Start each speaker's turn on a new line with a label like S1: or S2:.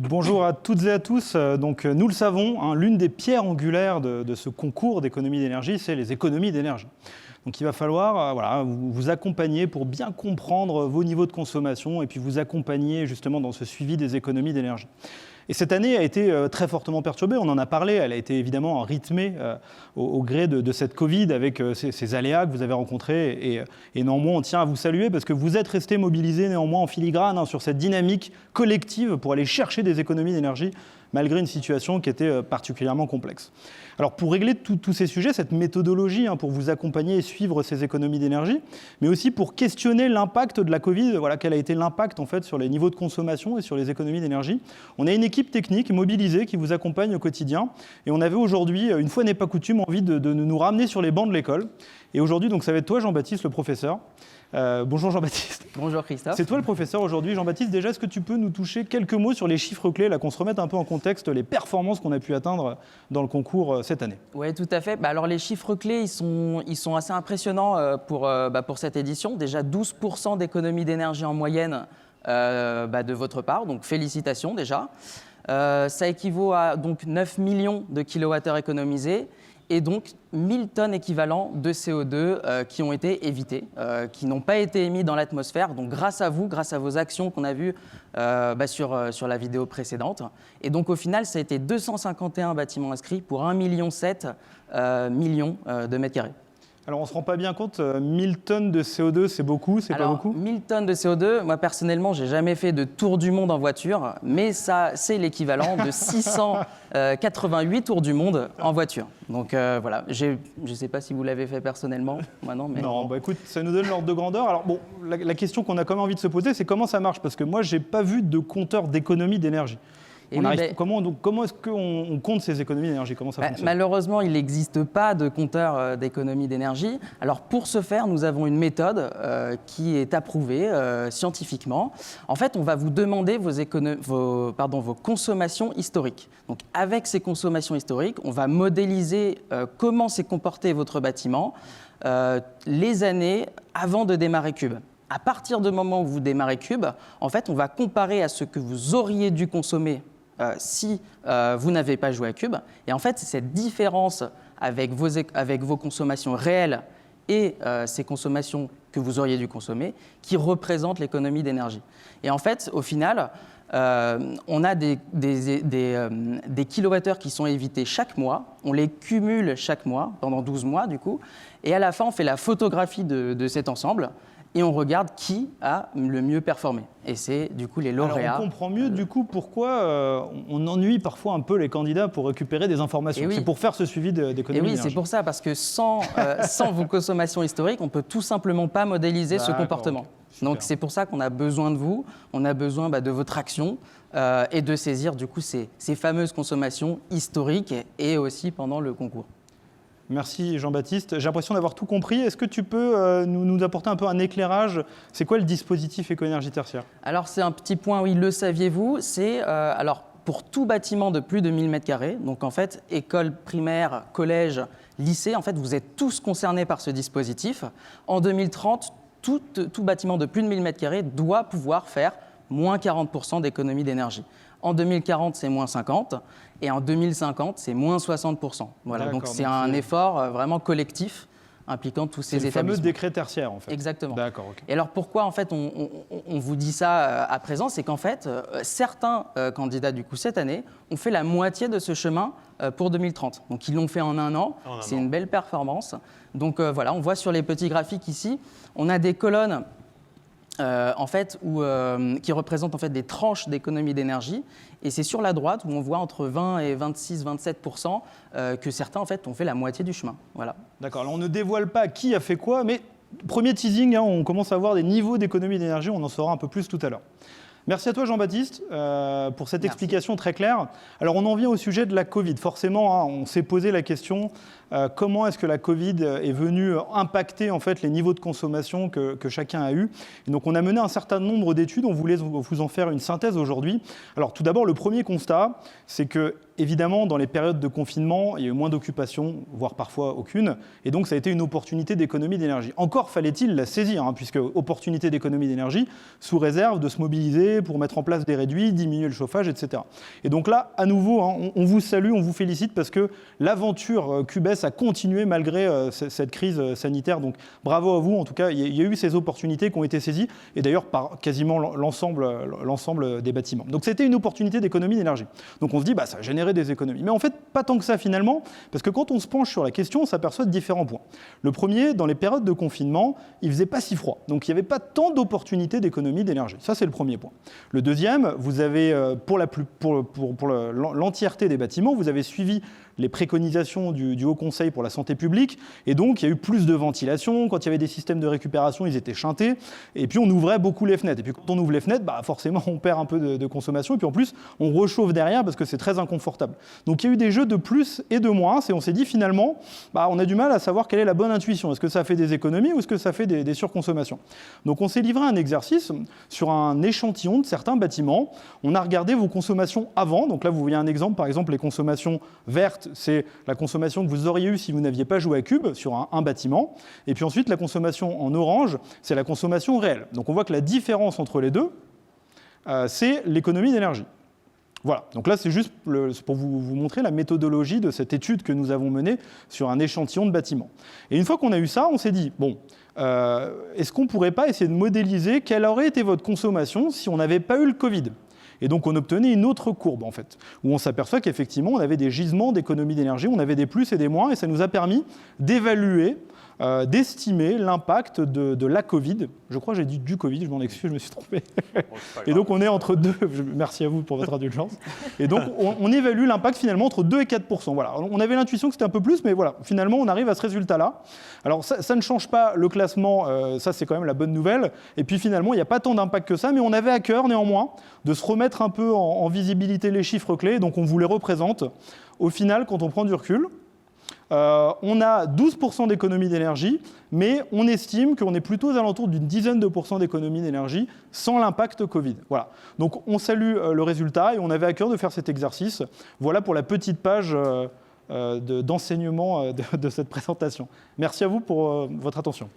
S1: Bonjour à toutes et à tous. Donc, nous le savons, hein, l'une des pierres angulaires de ce concours d'économie d'énergie, c'est les économies d'énergie. Donc il va falloir vous accompagner pour bien comprendre vos niveaux de consommation et puis vous accompagner justement dans ce suivi des économies d'énergie. Et cette année a été très fortement perturbée, on en a parlé, elle a été évidemment rythmée au gré de cette Covid avec ces aléas que vous avez rencontrés. Et néanmoins, on tient à vous saluer parce que vous êtes restés mobilisés néanmoins en filigrane sur cette dynamique collective pour aller chercher des économies d'énergie malgré une situation qui était particulièrement complexe. Alors pour régler tous ces sujets, cette méthodologie pour vous accompagner et suivre ces économies d'énergie, mais aussi pour questionner l'impact de la Covid, quel a été l'impact en fait sur les niveaux de consommation et sur les économies d'énergie. On a une équipe technique mobilisée qui vous accompagne au quotidien et on avait aujourd'hui, une fois n'est pas coutume, envie de nous ramener sur les bancs de l'école. Et aujourd'hui, donc ça va être toi Jean-Baptiste, le professeur. Bonjour Jean-Baptiste.
S2: Bonjour Christophe.
S1: C'est toi le professeur aujourd'hui. Jean-Baptiste, déjà, est-ce que tu peux nous toucher quelques mots sur les chiffres clés, là, qu'on se remette un peu en contexte, les performances qu'on a pu atteindre dans le concours cette année?
S2: Oui, tout à fait. Alors les chiffres clés, ils sont assez impressionnants pour cette édition. Déjà 12% d'économie d'énergie en moyenne de votre part, donc félicitations déjà. Ça équivaut à donc 9 millions de kilowattheures économisés. Et donc 1000 tonnes équivalents de CO2 qui ont été évités, qui n'ont pas été émis dans l'atmosphère. Donc grâce à vous, grâce à vos actions qu'on a vues sur la vidéo précédente. Et donc au final, ça a été 251 bâtiments inscrits pour 1,7 million de mètres carrés.
S1: Alors, on ne se rend pas bien compte, 1000 tonnes de CO2, c'est beaucoup, c'est pas beaucoup?
S2: 1000 tonnes de CO2, moi personnellement, je n'ai jamais fait de tour du monde en voiture, mais ça, c'est l'équivalent de 688 tours du monde en voiture. Donc voilà, je ne sais pas si vous l'avez fait personnellement, moi non. Mais...
S1: Non, écoute, ça nous donne l'ordre de grandeur. Alors bon, la question qu'on a quand même envie de se poser, c'est comment ça marche? Parce que moi, je n'ai pas vu de compteur d'économie d'énergie. Comment est-ce qu'on compte ces économies d'énergie? Comment ça fonctionne?
S2: Malheureusement, il n'existe pas de compteur d'économie d'énergie. Alors pour ce faire, nous avons une méthode qui est approuvée scientifiquement. En fait, on va vous demander vos consommations historiques. Donc avec ces consommations historiques, on va modéliser comment s'est comporté votre bâtiment les années avant de démarrer Cube. À partir du moment où vous démarrez Cube, en fait, on va comparer à ce que vous auriez dû consommer si vous n'avez pas joué à Cube. Et en fait, c'est cette différence avec vos consommations réelles et ces consommations que vous auriez dû consommer qui représente l'économie d'énergie. Et en fait, au final, on a des kilowattheures qui sont évités chaque mois. On les cumule chaque mois, pendant 12 mois du coup. Et à la fin, on fait la photographie de cet ensemble. Et on regarde qui a le mieux performé. Et c'est du coup les lauréats.
S1: Alors on comprend mieux du coup pourquoi on ennuie parfois un peu les candidats pour récupérer des informations. C'est pour faire ce suivi d'économie d'énergie.
S2: Oui, c'est pour ça, parce que sans vos consommations historiques, on ne peut tout simplement pas modéliser ce comportement. Okay. Donc c'est pour ça qu'on a besoin de vous, on a besoin de votre action et de saisir du coup ces fameuses consommations historiques et aussi pendant le concours.
S1: Merci Jean-Baptiste. J'ai l'impression d'avoir tout compris. Est-ce que tu peux nous apporter un peu un éclairage? C'est quoi le dispositif éco-énergie tertiaire?
S2: Alors c'est un petit point, oui, le saviez-vous, c'est pour tout bâtiment de plus de 1000 m², donc en fait école primaire, collège, lycée, en fait vous êtes tous concernés par ce dispositif. En 2030, tout bâtiment de plus de 1000 m² doit pouvoir faire moins 40% d'économie d'énergie. En 2040, c'est moins 50%. Et en 2050, c'est moins 60%. Voilà, donc c'est un effort vraiment collectif impliquant tous ces établissements.
S1: C'est le fameux décret tertiaire, en fait.
S2: Exactement.
S1: D'accord, ok.
S2: Et alors pourquoi, en fait, on vous dit ça à présent? C'est qu'en fait, certains candidats, du coup, cette année, ont fait la moitié de ce chemin pour 2030. Donc ils l'ont fait en un an. C'est une belle performance. Donc voilà, on voit sur les petits graphiques ici, on a des colonnes qui représentent en fait des tranches d'économie d'énergie. Et c'est sur la droite où on voit entre 20 et 26-27% que certains en fait ont fait la moitié du chemin. Voilà.
S1: D'accord. Alors on ne dévoile pas qui a fait quoi, mais premier teasing, on commence à voir des niveaux d'économie d'énergie. On en saura un peu plus tout à l'heure. Merci à toi Jean-Baptiste pour cette explication très claire. Alors on en vient au sujet de la Covid. Forcément, on s'est posé la question comment est-ce que la Covid est venue impacter en fait les niveaux de consommation que chacun a eu. Et donc on a mené un certain nombre d'études, on voulait vous en faire une synthèse aujourd'hui. Alors tout d'abord, le premier constat, c'est que évidemment, dans les périodes de confinement, il y a eu moins d'occupation, voire parfois aucune, et donc ça a été une opportunité d'économie d'énergie. Encore fallait-il la saisir, puisque opportunité d'économie d'énergie, sous réserve de se mobiliser pour mettre en place des réduits, diminuer le chauffage, etc. Et donc là, à nouveau, on vous salue, on vous félicite, parce que l'aventure Cubes a continué malgré cette crise sanitaire. Donc bravo à vous, en tout cas, il y a eu ces opportunités qui ont été saisies, et d'ailleurs par quasiment l'ensemble des bâtiments. Donc c'était une opportunité d'économie d'énergie. Donc on se dit, ça génère des économies. Mais en fait, pas tant que ça finalement, parce que quand on se penche sur la question, on s'aperçoit de différents points. Le premier, dans les périodes de confinement, il faisait pas si froid. Donc il n'y avait pas tant d'opportunités d'économie d'énergie. Ça, c'est le premier point. Le deuxième, vous avez, pour l'entièreté des bâtiments, vous avez suivi les préconisations du Haut Conseil pour la santé publique, et donc il y a eu plus de ventilation. Quand il y avait des systèmes de récupération, ils étaient shuntés, et puis on ouvrait beaucoup les fenêtres. Et puis quand on ouvre les fenêtres, forcément on perd un peu de consommation, et puis en plus on rechauffe derrière parce que c'est très inconfortable. Donc il y a eu des jeux de plus et de moins, et on s'est dit finalement, on a du mal à savoir quelle est la bonne intuition. Est-ce que ça fait des économies ou est-ce que ça fait des surconsommations? Donc on s'est livré à un exercice sur un échantillon de certains bâtiments. On a regardé vos consommations avant. Donc là vous voyez un exemple, par exemple les consommations vertes, c'est la consommation que vous auriez eue si vous n'aviez pas joué à Cube sur un bâtiment. Et puis ensuite, la consommation en orange, c'est la consommation réelle. Donc on voit que la différence entre les deux, c'est l'économie d'énergie. Voilà, donc là c'est juste pour vous montrer la méthodologie de cette étude que nous avons menée sur un échantillon de bâtiments. Et une fois qu'on a eu ça, on s'est dit, est-ce qu'on ne pourrait pas essayer de modéliser quelle aurait été votre consommation si on n'avait pas eu le Covid ? Et donc on obtenait une autre courbe en fait, où on s'aperçoit qu'effectivement on avait des gisements d'économie d'énergie, on avait des plus et des moins, et ça nous a permis d'évaluer, d'estimer l'impact de la Covid. Je crois que j'ai dit du Covid, je m'en excuse, je me suis trompé. Et donc on est entre deux, merci à vous pour votre indulgence. Et donc on évalue l'impact finalement entre 2 et 4%. Voilà. On avait l'intuition que c'était un peu plus, mais voilà, finalement on arrive à ce résultat-là. Alors ça ne change pas le classement, ça c'est quand même la bonne nouvelle. Et puis finalement il n'y a pas tant d'impact que ça, mais on avait à cœur néanmoins de se remettre un peu en visibilité les chiffres clés, donc on vous les représente. Au final, quand on prend du recul, on a 12% d'économie d'énergie, mais on estime qu'on est plutôt aux alentours d'une dizaine de pourcents d'économie d'énergie sans l'impact Covid. Voilà. Donc on salue le résultat et on avait à cœur de faire cet exercice. Voilà pour la petite page d'enseignement de cette présentation. Merci à vous pour votre attention.